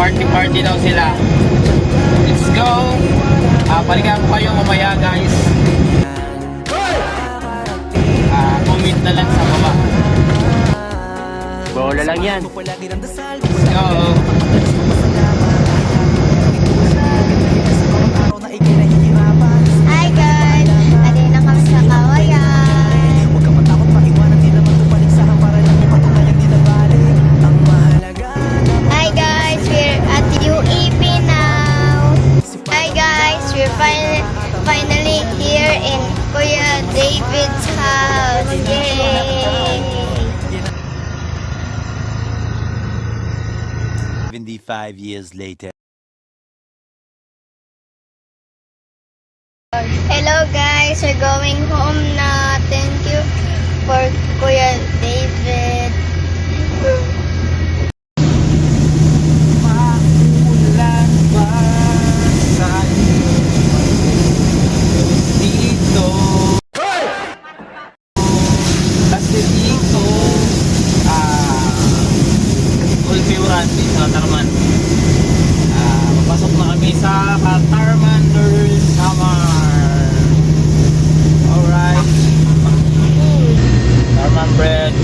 Party daw sila. Let's go! Balikan ko kayo mamaya guys. Comment na lang sa baba. Bola lang yan. Let's go! Hi guys! Atin na kami sa Kawayan. Hi guys! We're at UEP now. Hi guys! We're finally here in Kuya David's house. Yay! 75 years later. Hello guys! We're going home na. Thank you for Kuya David. Maulan ba sa'yo dito? Kasi dito Ulpiuran sa Tarman. Papasok na kami sa Tarman North Samar. Alright, Tarman Bridge.